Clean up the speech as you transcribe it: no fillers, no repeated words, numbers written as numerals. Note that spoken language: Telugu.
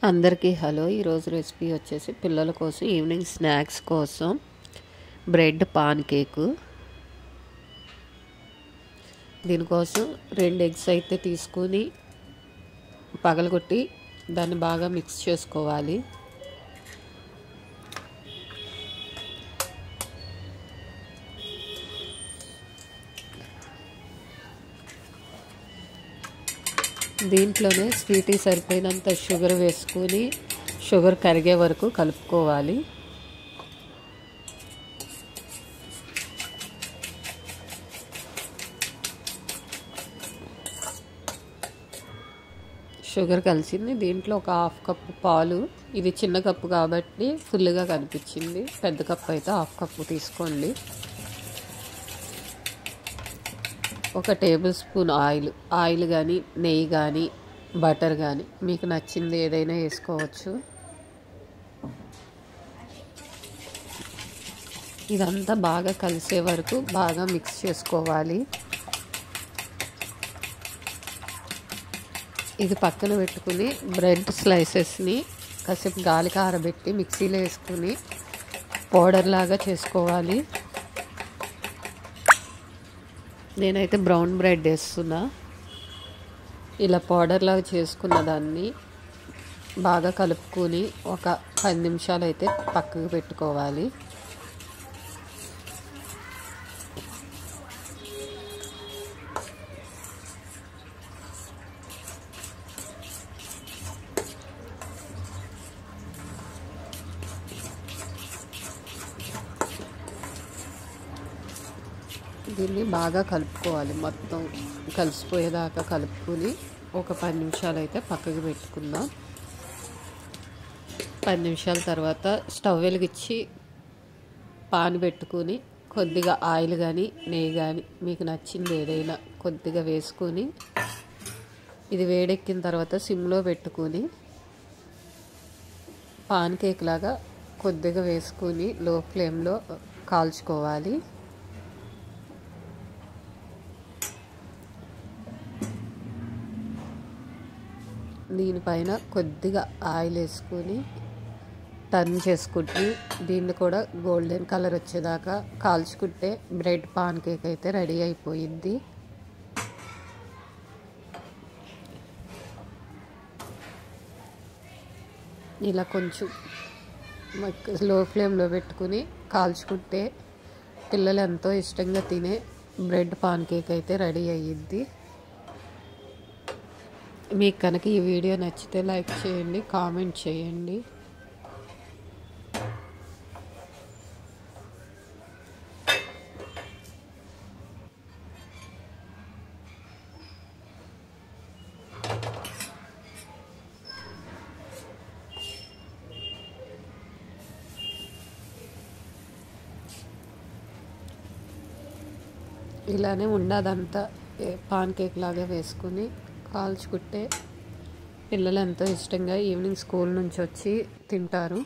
అందరికీ హలో. ఈరోజు రెసిపీ వచ్చేసి పిల్లల కోసం ఈవినింగ్ స్నాక్స్ కోసం బ్రెడ్ పాన్ కేకు. దీనికోసం 2 ఎగ్స్ అయితే తీసుకొని పగలగొట్టి దాన్ని బాగా మిక్స్ చేసుకోవాలి. దీంట్లోనే స్వీట్కి సరిపోయినంత షుగర్ వేసుకొని షుగర్ కరిగే వరకు కలుపుకోవాలి. షుగర్ కలిసింది. దీంట్లో ఒక 1/2 కప్పు పాలు. ఇది చిన్న కప్పు కాబట్టి ఫుల్గా కనిపించింది. పెద్ద కప్పు అయితే 1/2 కప్పు తీసుకోండి. 1 టేబుల్ స్పూన్ ఆయిల్ కానీ నెయ్యి కానీ బటర్ కానీ మీకు నచ్చింది ఏదైనా వేసుకోవచ్చు. ఇదంతా బాగా కలిసే వరకు బాగా మిక్స్ చేసుకోవాలి. ఇది పక్కన పెట్టుకుని బ్రెడ్ స్లైసెస్ని కాసేపు గాలికి ఆరబెట్టి మిక్సీలో వేసుకుని పౌడర్ లాగా చేసుకోవాలి. నేనైతే బ్రౌన్ బ్రెడ్ వేస్తున్నా. ఇలా పౌడర్ లాగా చేసుకున్న దాన్ని బాగా కలుపుకొని ఒక 10 నిమిషాలు అయితే పక్కకు పెట్టుకోవాలి. దీన్ని బాగా కలుపుకోవాలి. మొత్తం కలిసిపోయేదాకా కలుపుకొని ఒక 10 నిమిషాలు అయితే పక్కకు పెట్టుకుందాం. 10 నిమిషాల తర్వాత స్టవ్ వెలిగించి పాన్ పెట్టుకొని కొద్దిగా ఆయిల్ కానీ నెయ్యి కానీ మీకు నచ్చింది ఏదైనా కొద్దిగా వేసుకొని ఇది వేడెక్కిన తర్వాత సిమ్లో పెట్టుకొని పాన్ కేక్ లాగా కొద్దిగా వేసుకొని లో ఫ్లేమ్లో కాల్చుకోవాలి. దీనిపైన కొద్దిగా ఆయిల్ వేసుకొని టర్న్ చేసుకుంటూ దీన్ని కూడా గోల్డెన్ కలర్ వచ్చేదాకా కాల్చుకుంటే బ్రెడ్ పాన్ కేక్ అయితే రెడీ అయిపోయింది. ఇలా కొంచెం లో ఫ్లేమ్లో పెట్టుకుని కాల్చుకుంటే పిల్లలు ఎంతో ఇష్టంగా తినే బ్రెడ్ పాన్ కేక్ అయితే రెడీ అయ్యింది. మీకు కనుక ఈ వీడియో నచ్చితే లైక్ చేయండి, కామెంట్ చేయండి. ఇలానే ఉండదంతా పాన్ కేక్ లాగా వేసుకుని కాల్చుకుంటే పిల్లలు ఎంతో ఇష్టంగా ఈవినింగ్ స్కూల్ నుంచి వచ్చి తింటారు.